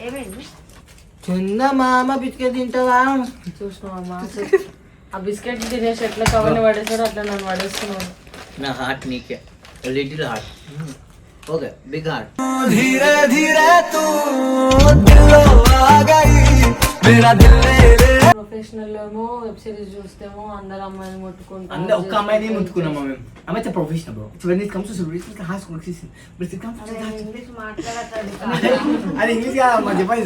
ఏమైంది? చందమామ బిస్కెట్ తింటావా? చూసినావమ్మా ఆ బిస్కెట్ తినేసి ఎట్లా కవర్ని పడేసాడు అట్లా నన్ను పడేస్తున్నాడు. నా హార్ట్ నీకే, little heart. Okay, big heart. धीरे धीरे तू दिल आ गई मेरा दिल ले ले. ప్రొఫెషనల్ ఏమో వెబ్ సిరీస్ చూస్తేమో అందరు అమ్మాయిని ముట్టుకుంటారు. అందరూ ఒక్క అమ్మాయిని ముట్టుకున్నామా మేము? అమ్మాయి professional bro. So when it comes to celebrities it has consistency. But it comes to English మాట్లాడతాడు. అది ఇంగ్లీష్ కాదమ్మా, చెప్పాలి.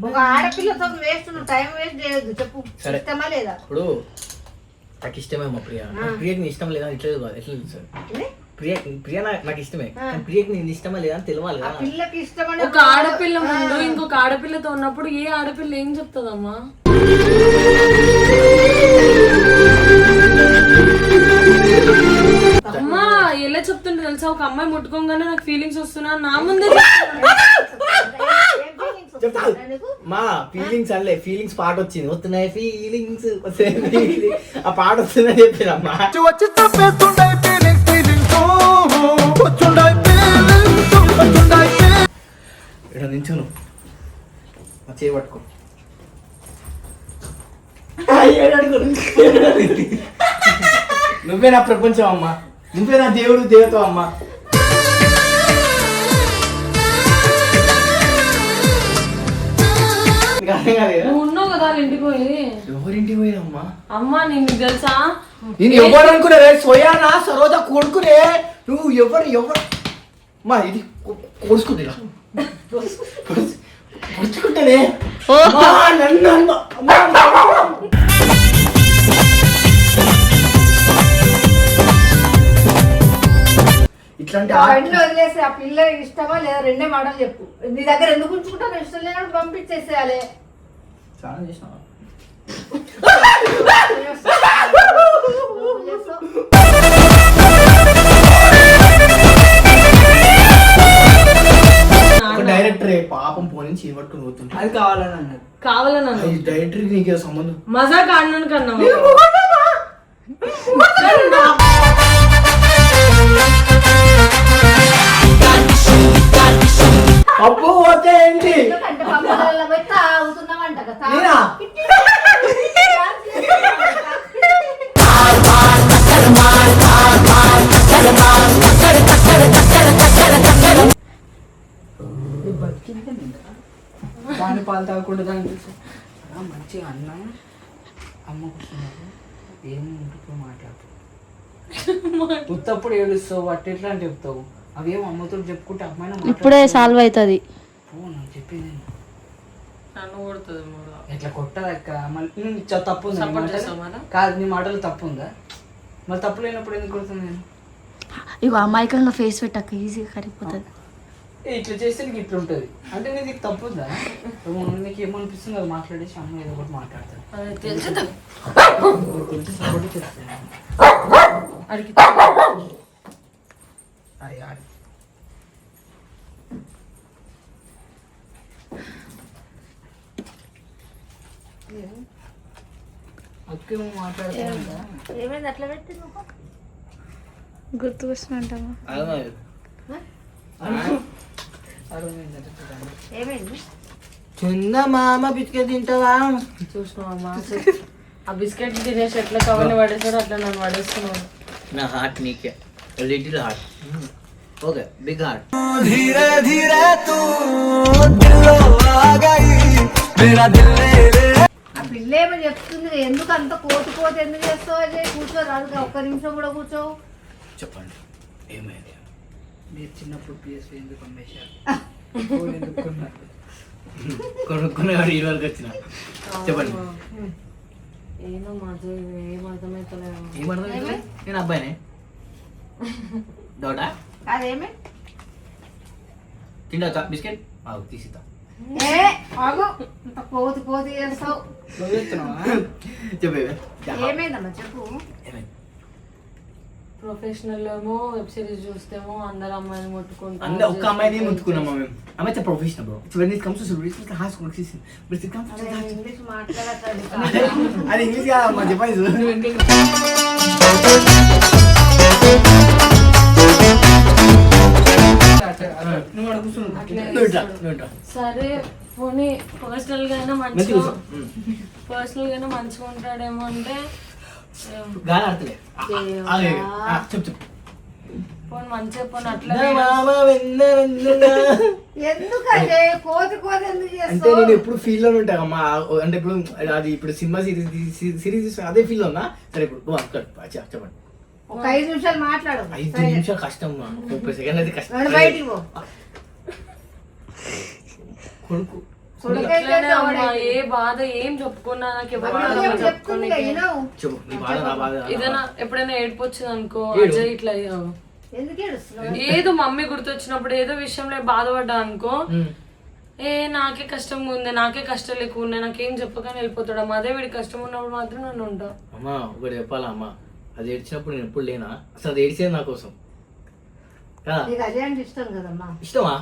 ఒక ఆడపిల్లతో వేస్ట్ టైం వేస్ట్ చేయొద్దు. చెప్పు, ఇష్టమా లేదా? ఇప్పుడు నాకు ఇష్టమే మా ప్రియ. ప్రియకి నీ ఇష్టం లేదా ఎట్లా కాదు, ఎట్లా సార్? ప్రియ నాకు ఇష్టమే, కానీ ప్రియకి నేను ఇష్టమా లేదా అని తెలియాలి కదా. పిల్లకి ఇష్టమని ఒక ఆడపిల్ల ముందు ఇంకొక ఆడపిల్లతో ఉన్నప్పుడు ఏ ఆడపిల్ల ఏం చెప్తుందమ్మా? అమ్మా ఎలా చెప్తుంటే తెలుసా, ఒక అమ్మాయి ముట్టుకోగానే నాకు ఫీలింగ్స్ వస్తున్నా నా ముందే మా ఫీలింగ్స్ అల్లే, ఫీలింగ్స్ పాట వచ్చింది, వస్తున్నాయి ఫీలింగ్స్, ఆ పాట వస్తుందని చెప్పినమ్మా. వచ్చి తప్పేస్తుండే ఫీలింగ్స్ ఫీలింగ్స్ వచ్చుండే ఫీలింగ్స్ వచ్చుండే. ఇక్కడ నించును చేయబట్టుకో. నువ్వే నా ప్రపంచం అమ్మా, నువ్వే నా దేవుడు దేవత అమ్మా. నువ్వు ఉన్నావు కదా ఇంటికి పోయి. ఎవరింటికి పోయినమ్మా? అమ్మా నీకు తెలుసా నేను ఎవరు అనుకున్నారే? సోయానా సరోజ కొడుకునే. నువ్వు ఎవరు మా ఇది కొడుచుకుంటా కొడుచుకుంటానే నన్ను ఇట్లాంటి వదిలేసి ఆ పిల్ల ఇష్టమా లేదా రెండే మాటలు చెప్పు. నీ దగ్గర ఎందుకు ఉంచుకుంటాను? ఇష్టం లేనప్పుడు పంపించేసేయాలి. చాలా చేసినావా? డైరెక్టర్ పాపం పోనీ చేయబట్టుకుని పోతుంటే అది కావాలని అన్నది. కావాలని డైరెక్టర్ నీకే సంబంధం? మజా కాడను కన్నా అప్పు పోతే ఏంటి? ఎందుకంటే పంపకాలలో పోయి తాగుతున్నామంట కదా. నేనా? దాని పాలు తాగకుండా దాని మంచిగా అన్న అమ్మ కూర్చున్నారు, ఏమి ఇంటికి మాట్లాడుతావు, ఉత్తప్పుడు ఏడుస్తావు, అట్ట ఎట్లా అని చెప్తావు. అవేం అమ్మతో చెప్పుకుంటే అమ్మాయినా ఇప్పుడే సాల్వ్ అవుతుంది. నాకు చెప్పింది నన్ను కొడుతుంది. ఎట్లా కొట్టదక్క, మళ్ళీ తప్పు ఉందా? Support చేస్తావా? కాదు, నీ మాటలు తప్పు ఉందా? మరి తప్పు లేనప్పుడు ఎందుకు కొడుతుంది నేను? ఇగో అమాయకంగా ఫేస్ పెట్టాక ఈజీగా కరిగిపోతుంది. ఇట్లా చేస్తే నీకు ఇట్లా ఉంటుంది అంటే నీకు తప్పు ఉందా? నీకు ఏమనిపిస్తుంది అది మాట్లాడేసి అమ్మ ఏదో ఒకటి మాట్లాడతాను. అక్కేమో మాట్లాడుతుందా? ఏమైంది అట్లా పెట్టి నువ్వు? గుర్తుకొస్తున్నట్టమ్మా. ఏమైంది? చందమామ బిస్కెట్ తింటావా? చూసినావమ్మా ఆ బిస్కెట్ తినేసి ఎట్లా కవర్ని పడేసాడు అట్లా నన్ను పడేస్తున్నాడు. నా హార్ట్ నీకే, little heart. Okay, big heart. धीरे धीरे तू दिल आ गई मेरा दिल ले ले. ఆ పిల్ల ఏమో చెప్తుంది, ఎందుకు అంత కోతి ఎందుకు చేస్తావు? అదే కూర్చోరాదు, ఒక్క నిమిషం కూడా కూర్చోవు. చెప్పండి ఏమైంది? మీరు చిన్నప్పుడు పిఎస్పీ ఎందుకు అమ్మేశారు? కొనుక్కునేవాడు ఈ వరకు వచ్చిన. చెప్పండి ఏమో మాకు ఏం అర్థమవుతలేదు. ఏమర్థం? నేను అబ్బాయినే దౌడా అదేమే తిండొచ్చా బిస్కెట్? తీసిద్దాం. ఆగు, ఇంత కోతి చేస్తావు. నువ్వు చెప్తున్నావా? చెప్పే ఏమైందమ్మా చెప్పు. ఏమైంది? ప్రొఫెషనల్ ఏమో వెబ్ సిరీస్ చూస్తేమో అందరు అమ్మాయిని ముట్టుకుంటారు. అందరూ ఒక్క అమ్మాయిని ముట్టుకున్నామా మేము? అమ్మాయి professional bro. So when it comes to celebrities it has consistency. But it comes to English మాట్లాడతాడు. అది ఇంగ్లీష్ కాదమ్మా, చెప్పాలి. సరే పోనీ పర్సనల్ గా అయినా మంచిగా ఉంటాడేమో అంటే గాలి ఆడుతులే చెప్పు పోనీ మంచిగా పోనీ అట్లా ఎందుకంటే కోతి ఎందుకు అంటే చేస్తావు? నేను ఎప్పుడు ఫీల్ లోనే ఉంటాను అమ్మా. అంటే ఇప్పుడు అది ఇప్పుడు సినిమా సిరీస్ అదే ఫీల్ ఉన్నా. సరే ఇప్పుడు చెప్పండి. ఒక 5 నిమిషాలు మాట్లాడు. 5 నిమిషాలు కష్టం, 30 సెకండ్ అయితే కష్టం. బయటికి పో. కొడుకు ఇట్లానే అమ్మా, ఏ బాధ ఏం చెప్పుకున్నా నాకు ఎవరు చెప్తుంది వినవు. చెప్పు నీ బాధ నా బాధ. ఏదైనా ఎప్పుడైనా ఏడుపు వచ్చింది అనుకో, అజయ్ ఇట్లా ఎందుకు ఏడుస్తున్నావు? ఏదో మమ్మీ గుర్తొచ్చినప్పుడు ఏదో విషయంలో బాధపడ్డా అనుకో, నాకే కష్టంగా ఉంది, నాకే కష్టం ఎక్కువ ఉన్నాయి, నాకేం చెప్పగానే వెళ్ళిపోతాడు అమ్మ. అదే వీడికి కష్టం ఉన్నప్పుడు మాత్రం నన్ను ఉంటా. అమ్మా ఒకటి చెప్పాలా అమ్మా, అది ఏడ్చినప్పుడు నేను ఎప్పుడు లేనా? అసలు అది ఏడ్చేది నా కోసం కదా. నీకు అజయ్ అంటే ఇష్టం కదమ్మా. ఇష్టమా?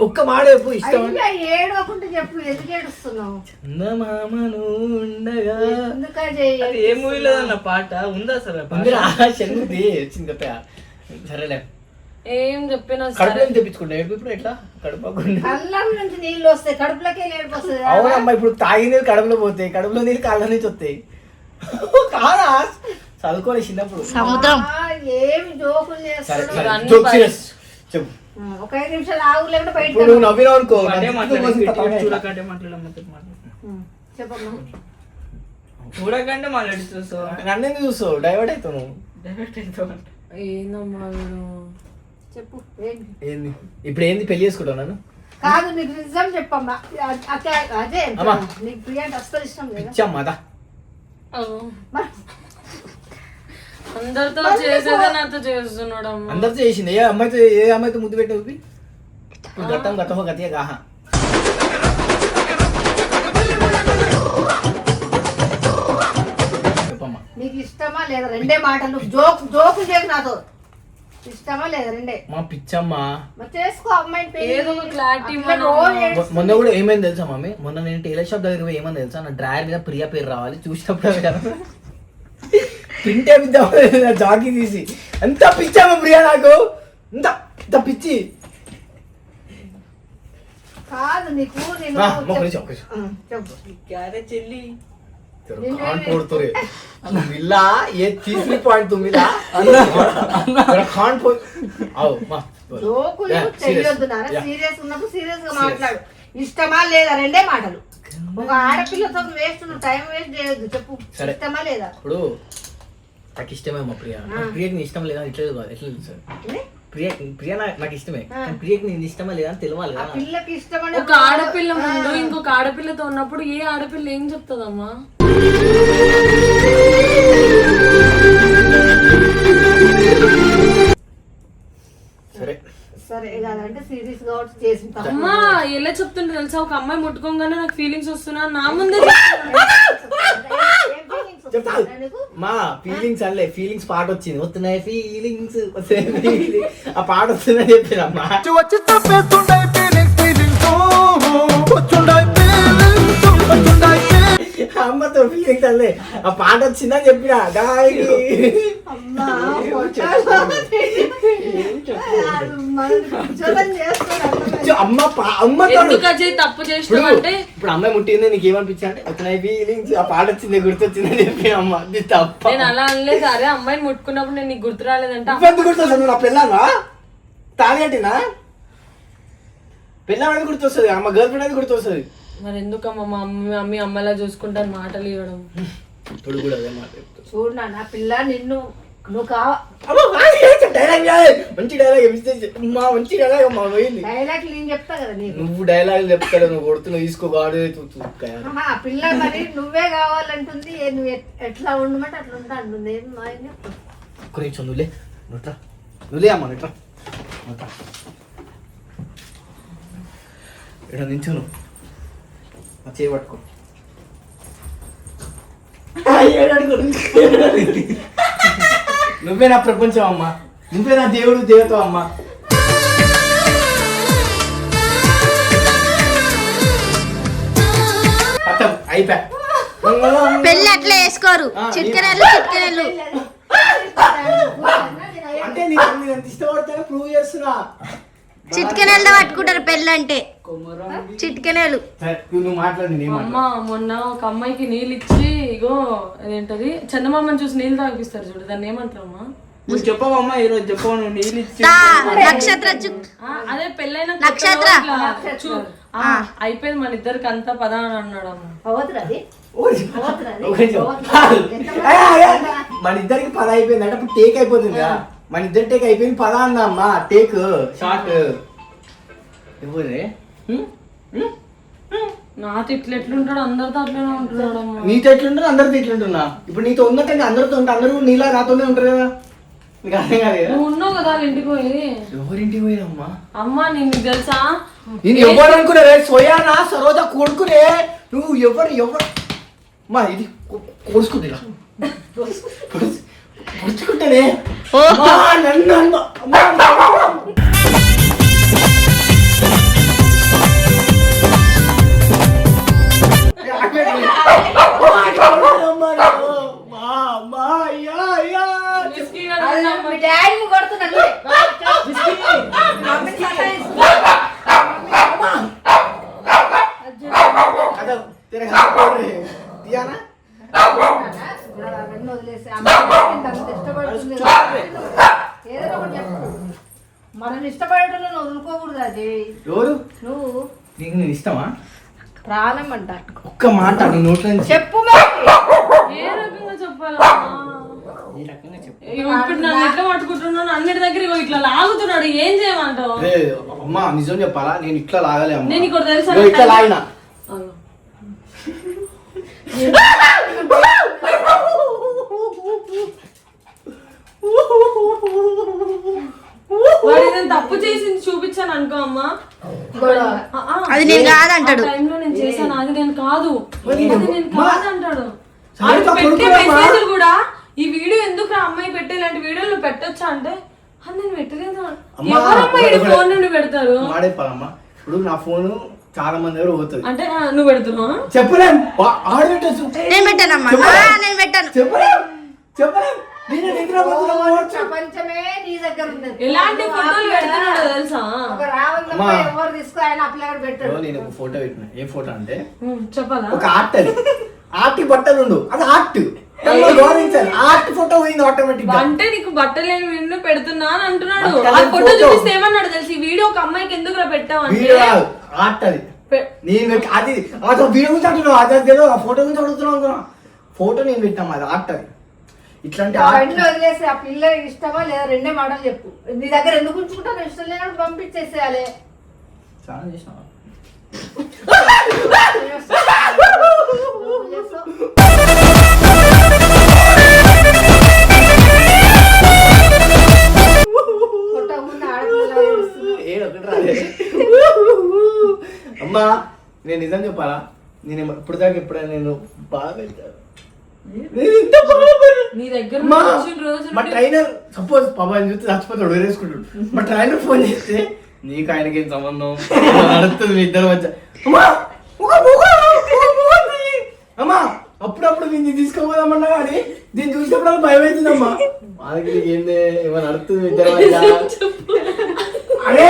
ఒక్క మాట చెప్పు. ఇష్టమా? ఏడవకుంటే చెప్పు, ఎందుకు ఏడుస్తున్నావు? చందమామను ఉండగా ఎందుకు అజయ్? అది ఏ మూవీలో అన్న పాట ఉందా సార్? చెంది వచ్చింది కదా. సరేలే, ఏం చెప్పినా కడుపులో తెప్పించుకుంటా. ఇప్పుడు ఎట్లా కడుపుకుండా కళ్ళం నుంచి నీళ్ళు వస్తాయి, కడుపులోకి ఏడుపు వస్తుంది. అవునమ్మా, ఇప్పుడు తాగి నీళ్ళు కడుపులో పోతాయి, కడుపులో నీళ్ళు కాళ్ళ నుంచి వస్తాయి. కాదా చదువుకోలే చిన్నప్పుడు. సముద్రం ఏమి జోకులు సరే చేస్తున్నావు? చెప్పు. ఒక 5 నిమిషాలు ఆగు, లేకుండా బయట ఇప్పుడు నువ్వు నవ్వినావు అనుకో, చూడకంటే మాట్లాడమ్మా. చెప్పమ్మా. చూడకంటే మాట్లాడుతూ నన్ను చూస్తావు, డైవర్ట్ అవుతావు నువ్వు. ఏందమ్మా వీడు? చెప్పు ఏంటి? ఏంది ఇప్పుడు ఏంది? పెళ్లి చేసుకుంటావు నన్ను? కాదు, నీకు నిజం చెప్పమ్మా. అదే అమ్మా. నీకు ప్రియ అంటే అస్సలు ఇష్టం లేదా? ఇచ్చమ్మా దా. అందరితో చేసేదే నాతో చేస్తున్నాడు అమ్మ. అందరితో చేసింది. ఏ అమ్మాయితో ముద్దు పెట్టే ఊపి ఇప్పుడు గతం గతిగా గాహ. చెప్పమ్మా, నీకు ఇష్టమా లేదా? రెండే మాటలు. జోకు చేయకు నాతో. ఇష్టమా లేదా? రెండే. మా పిచ్చమ్మా, మరి చేసుకో అమ్మాయిని పెళ్లి. ఏదో ఒక clarity అట్లా రోజు ఏడుస్తూ మొన్న కూడా ఏమైంది తెలుసా మమ్మీ? మొన్న నేను టైలర్ షాప్ దగ్గర పోయి ఏమైంది తెలుసా? నా డ్రైవర్ మీద ప్రియా పేరు రావాలి, చూసినప్పుడు ప్రింట్ వేపిద్దాం జాకీ తీసి. అంత పిచ్చమ్మా ప్రియా నాకు, అంత పిచ్చి. కాదు నీకు నేను చెప్పు. క్యారే చెల్లి खान पोड़तोरे मिला ये 3 पॉइंट तुम मिला तेरा खान पो आओ मां జోకులు చెయ్యొద్దు నాన్న. సీరియస్ ఉన్నప్పుడు సీరియస్ గా మాట్లాడు. ఇష్టమా లేదా? రెండే మాటలు. ఒక ఆడపిల్లతో వేస్ట్, నువ్వు టైం వేస్ట్ చేయొద్దు. చెప్పు, ఇష్టమా లేదా? ఇప్పుడు నాకు ఇష్టమే మా ప్రియా. ప్రియకి నీ ఇష్టం లేదా ఎట్లా తెలుసు? ప్రియ నాకు ఇష్టమే, కానీ ప్రియకి నేను ఇష్టమా లేదా అని తెలియాలి కదా. పిల్లకి ఇష్టం. ఒక ఆడపిల్ల ముందు ఇంకొక ఆడపిల్లతో ఉన్నప్పుడు ఏ ఆడపిల్ల ఏం చెప్తుందమ్మా? సరే సరే కాదంటే సీరియస్ గా చేసిన అమ్మా ఎలా చెప్తుంటే తెలుసా? ఒక అమ్మాయి ముట్టుకోగానే నాకు ఫీలింగ్స్ వస్తున్నా నా ముందే మా ఫీలింగ్స్ అల్లే. ఫీలింగ్స్ పాట వచ్చింది, వస్తున్నాయి ఫీలింగ్స్ వస్తున్నాయి, ఆ పాట వస్తుందని చెప్పినమ్మా. వచ్చి తప్పేస్తుండే ఫీలింగ్స్ అమ్మతో ఫీలింగ్స్ అల్లే, ఆ పాట వచ్చిందని చెప్పిన దానికి. తప్పు చేసినావంటే ఇప్పుడు అమ్మాయి ముట్టింది నీకు ఏమనిపించింది అంటే వస్తున్నాయి ఫీలింగ్స్, ఆ పాట వచ్చింది గుర్తొచ్చిందని చెప్పిన అమ్మ. అది తప్ప. నేను అలా అనలేదు. అరే అమ్మాయిని ముట్టుకున్నప్పుడు నేను నీకు గుర్తు రాలేదంటే ఎందుకు గుర్తొస్తుంది? నా పిల్లనా తాళి కట్టినా పిల్ల అనేది గుర్తొస్తుంది, అమ్మ గర్ల్ ఫ్రెండ్ అనేది గుర్తొస్తుంది. మరి ఎందుకమ్మా మా మమ్మీ అమ్మలా చూసుకుంటాను మాటలు ఇవ్వడం? ఇప్పుడు కూడా అదే మాట చెప్తాను. చూడు నా పిల్ల నిన్ను నువ్వు డైలాగ్ మంచి డైలాగ్ మా మంచి డైలాగ్ అమ్మా పోయింది. డైలాగ్ నేను చెప్తా కదా నీకు. నువ్వు డైలాగ్ చెప్తాడు, నువ్వు కొడుతున్నావు తీసుకోగాడు. పిల్ల మరి నువ్వే కావాలంటుంది. నువ్వు ఎట్లా ఉండమంటే అట్లా ఉంటా అంటుంది. ఏం మా ఆయన చెప్తా. ఒక్క నిమిషం నువ్వులే, నువ్వులే అమ్మా నుట్రా ఇక్కడ నించును చేయబట్టుకో. నువ్వే నా ప్రపంచం అమ్మా, నువ్వే నా దేవుడు దేవత అమ్మా. అయిపోయా. పెళ్ళి అట్లా వేసుకోరు, చిట్కనలు అంటే నీకు ఎంత ఇష్టపడతానో ప్రూవ్ చేస్తున్నా. చిట్కెనేలు పట్టుకుంటారు పెళ్ళంటే కొమరం చిట్కెనేలు. సరే, నువ్వు మాట్లాడు, నేను అమ్మ మొన్న ఒక అమ్మాయికి నీళ్ళు ఇచ్చి ఇగో అదేంటది చందమామని చూసి నీళ్ళు తాగిపిస్తారు చూడు, దాన్ని ఏమంటారమ్మా? నువ్వు చెప్పవమ్మా ఈరోజు చెప్పవు, నువ్వు నీళ్ళు ఇచ్చి నక్షత్ర అదే పెళ్ళైన నక్షత్ర. అయిపోయింది మన ఇద్దరికి అంతా పదా అని అన్నాడు అమ్మ. అవతురది మన ఇద్దరికి 10 అయిపోయింది అంటే ఇప్పుడు టేక్ అయిపోతుంది కదా, మన ఇద్దరు టేక్ అయిపోయింది 10 అన్నా అమ్మా, టేక్ షార్ట్ ఎవరే నాతో ఇట్లా ఎట్లుంటాడు, అందరితో అట్లనే ఉంటున్నాడు అమ్మ. నీతో ఎట్లుంటుంది అందరితో ఎట్లుంటున్నా, ఇప్పుడు నీతో ఉన్నట్టు అందరితో ఉంటా, అందరూ నీలా నాతోనే ఉంటారు కదా, నీకు అర్థం కాదు కదా. నువ్వు ఉన్నావు కదా వాళ్ళ ఇంటికి పోయి. ఎవరింటికి పోయినమ్మా? అమ్మ నీకు తెలుసా నేను ఎవరు అనుకున్నారే, సోయానా సరోజ కొడుకునే నువ్వు, ఎవరు మా ఇది కోసుకుంటా పొడుచుకుంటేనే నన్ను మీ డాడీని కొడుతున్నాడు. మనం ఇష్టపడేటోళ్ళని వదులుకోకూడదు అజయ్. ఎవరు నువ్వు నీకు నేను ఇష్టమా? ప్రాణం అంట. ఒక్క మాట నీ నోట్లో నుంచి చెప్పు మరి. ఏ రకంగా చెప్పాలమ్మా? ఈ రకంగా చెప్పు. ఇగో ఇప్పుడు నన్ను ఎట్లా పట్టుకుంటున్నాను అన్నిటి దగ్గర ఇగో ఇట్లా లాగుతున్నాడు, ఏం చేయమంటావు? అమ్మా నిజం చెప్పాలా, నేను ఇట్లా లాగలే అమ్మా, నేను ఇక్కడ తెలుసా ఇగో ఇట్లా లాగిన. వాడు ఏదైనా తప్పు చేసింది చూపించాను అనుకో అమ్మా, అది నేను కాదంటాడు. టైంలో నేను చేశాను, అది నేను కాదు, మరి అది నేను కాదంటాడు. సరే, ఆడు పెట్టే కొడుకురా మెసేజ్లు కూడా ఈ వీడియో ఎందుకు అమ్మాయి పెట్టే ఇలాంటి వీడియోలు పెట్టొచ్చా అంటే అది నేను పెట్టలేదు. అమ్మా, ఎవరమ్మా ఈ ఫోన్ నుండి పెడతారు? మాడేపాలమ్మా, ఇప్పుడు నా ఫోను చాలా మంది దగ్గర పోతుంది, అంటే నువ్వు పెడుతున్నావా? చెప్పలేం ఆడబెట్టచ్చు, నేను పెట్టానమ్మా, నేను పెట్టాను. చెప్పలేం నేను ప్రపంచమే నీ దగ్గర ఉన్నది. ఎలాంటి ఫోటోలు పెడుతున్నాడో తెలుసా? ఒక రావంగమ్మ ఎవరు తీసుకో ఆయన అప్లై పెట్టాడు. నేను ఒక ఫోటో పెట్టిన, ఏ ఫోటో అంటే చెప్పాలా? ఒక ఆర్ట్, అది ఆర్ట్ బట్టలు ఉండు, అది ఆర్ట్ గౌరవించాలి, ఆర్ట్ ఫోటో పోయింది ఆటోమేటిక్. అంటే నీకు బట్టలు ఏమి పెడుతున్నా అని అంటున్నాడు. బట్టలు ఆ ఫోటో photo. చూపిస్తే ఏమన్నాడు తెలుసు? ఈ వీడియో ఒక అమ్మాయికి ఎందుకు పెట్టావు అంటే ఆర్ట్ అది నేను అది అసలు వీడియో గురించి అంటున్నావు, అది తెలియదు, ఆ ఫోటో గురించి అడుగుతున్నావు అనుకున్నా, ఫోటో నేను పెట్టాము, అది ఆర్ట్ అది. ఇట్లాంటి అవన్నీ వదిలేసి ఆ పిల్ల ఇష్టమా లేదా రెండే మాటలు చెప్పు. నీ దగ్గర ఎందుకు ఉంచుకుంటావు? ఇష్టం లేనప్పుడు పంపించేసేయాలి. చాలా చేసినావా? అమ్మా నేను నిజం చెప్పాలా, నేను ఇప్పుడు దాకా ఎప్పుడైనా నేను బాగా నీ దగ్గర మా ట్రైనర్ సపోజ్ పాపా చూస్తే చచ్చిపోతాడు, వేరేసుకుంటాడు. మా ట్రైనర్ ఫోన్ చేస్తే నీకు ఆయనకి ఏం సంబంధం నడుస్తుంది మీ ఇద్దరు మధ్య. అమ్మా అప్పుడప్పుడు దీన్ని తీసుకోపోదామన్నా కానీ దీన్ని చూసినప్పుడు భయం అవుతుందమ్మా, వాళ్ళకి నీకు ఏంది ఏమన్నా నడుస్తుంది మీ ఇద్దరు మధ్య. అరే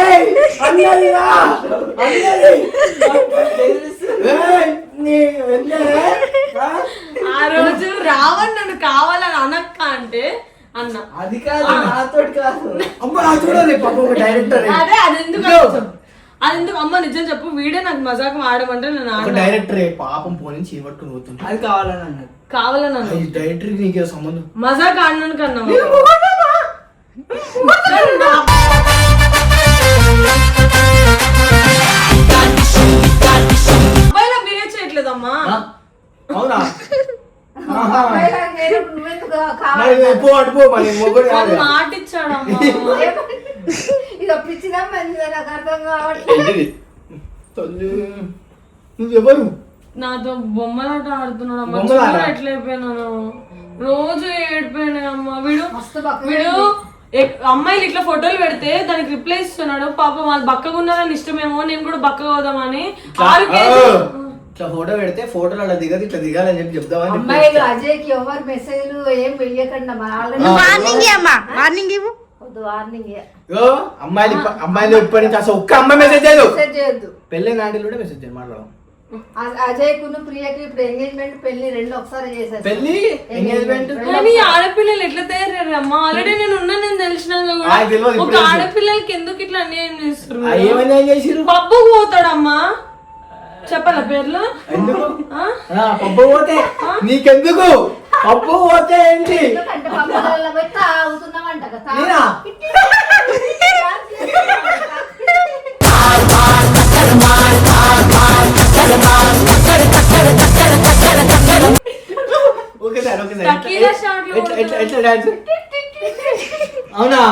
అన్నదిరా ఆ రోజు రావని నన్ను కావాలని అనక్క అంటే అన్న అది కాదు, నాతో కాదు అమ్మ, నా చూడాలి పాప ఒక డైరెక్టర్. అదే అది ఎందుకు అమ్మ నిజం చెప్పు, వీడియో నాకు మజాకు ఆడమంటే నేను ఒక డైరెక్టరే పాపం పోనీ చేపట్టుకుని పోతుంటా, అది కావాలని అన్నాడు. కావాలని అన్న ఈ డైరెక్టర్ నీకే సంబంధం. మజాక్ ఆడినాను కన్నా అబ్బాయిలా బిహేవ్ చేయట్లేదమ్మా. అవునా? నువ్వెందుకు వాడు మాట ఇచ్చాడమ్మా. ఇక పిచ్చిదా మంచిదా నాకు అర్థం కావట్లేదు. నువ్వెవరు? నాతో బొమ్మలాట ఆడుతున్నాడు అమ్మ, బొమ్మలాట? ఎట్లయిపోయినాను, రోజు ఏడిపోయినా అమ్మ. వీడు మస్తు బక్క వీడు అమ్మాయిలు ఇట్లా ఫోటోలు పెడితే దానికి రిప్లై ఇస్తున్నాడు. పాపం వాళ్ళు బక్కగా ఉన్నారని ఇష్టమేమో, నేను కూడా బక్కగా అవుదామని 6 కేజీలు ఇట్లా ఫోటో పెడితే ఫోటోలు అలా దిగదు, ఇట్లా దిగాలని చెప్పి చెప్దామని. అమ్మాయిలు అజయ్కి ఎవరు మెసేజ్లు ఏం వెయ్యకండి. వార్నింగ్ అమ్మా, వార్నింగ్ ఇవ్వు. వద్దు వార్నింగ్ అమ్మాయిలు ఇప్పటి నుంచి అసలు ఒక్క అమ్మాయి మెసేజ్ చేయదు. మెసేజ్ చేయొద్దు. పెళ్ళి నాటిలు కూడా మెసేజ్ చేయండి మాట్లాడడం. అజయ్ కును ప్రియకి ఇప్పుడు ఎంగేజ్మెంట్ పెళ్లి రెండు ఒకసారి చేశారు. పెళ్లి ఎంగేజ్మెంట్ కానీ ఆడపిల్లలు ఎట్లా తయారమ్మా? ఆల్రెడీ నేను ఉన్నానని తెలిసినాక కూడా ఒక ఆడపిల్లలకి ఎందుకు ఇట్లా అన్యాయం చేస్తారు? ఏమన్నా చేసిరు? పబ్బుకు పోతాడమ్మా, చెప్పాలా పేర్లు? ఎందుకు పప్పు పోతే నీకెందుకు? పప్పు పోతే ఏంటి? ఎందుకంటే పప్పులలో పోయి తాగుతున్నామంట కదా. నేనా? టకీలా షాట్లు ఎట్లా డాన్స్? అవునా?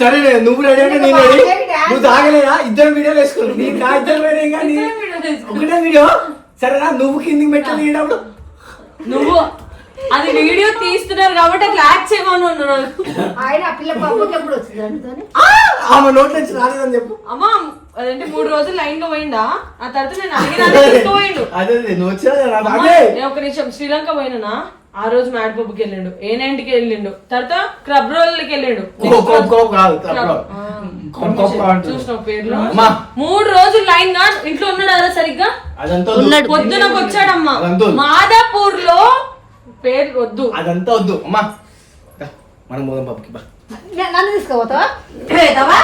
సరే నువ్వు రెడీ అంటే నేను రెడీ. నువ్వు తాగలేదా? ఇద్దరు వీడియోలు వేసుకోవాలి. నీ నా ఇద్దరు వీడియో కానీ ఒకటే వీడియో. సరేనా? నువ్వు కిందికి పెట్టాలి ఈడప్పుడు. నువ్వు అది వీడియో తీస్తున్నారు కాబట్టి అట్లా యాక్ట్ చేయమని ఉన్నారు. ఆయన ఆ పిల్ల పప్పుకి ఎప్పుడు వచ్చింది అందుకని ఆమె నోట్లో నుంచి రాలేదని చెప్పు. అమ్మా అదంటే 3 రోజులు లైన్ లో పోయిందా? ఆ తర్వాత నేను అడిగిన అదే నువ్వు వచ్చినా నేను ఒక నిమిషం శ్రీలంక పోయినా. ఆ రోజు మ్యాడ్ పబ్కి వెళ్ళిండు, ఏనైంటికి వెళ్ళిండు, తర్వాత క్లబ్ రోల్కి వెళ్ళిండు. చూసిన పేర్లు 3 రోజులు లైన్ గా ఇంట్లో ఉన్నాడు కదా సరిగ్గా. పొద్దునకు వచ్చాడమ్మా. మాదాపూర్ లో పేరు వద్దు, అదంతా వద్దు అమ్మా. మనం పోదాం పబ్కి. నన్ను తీసుకోపోతావా?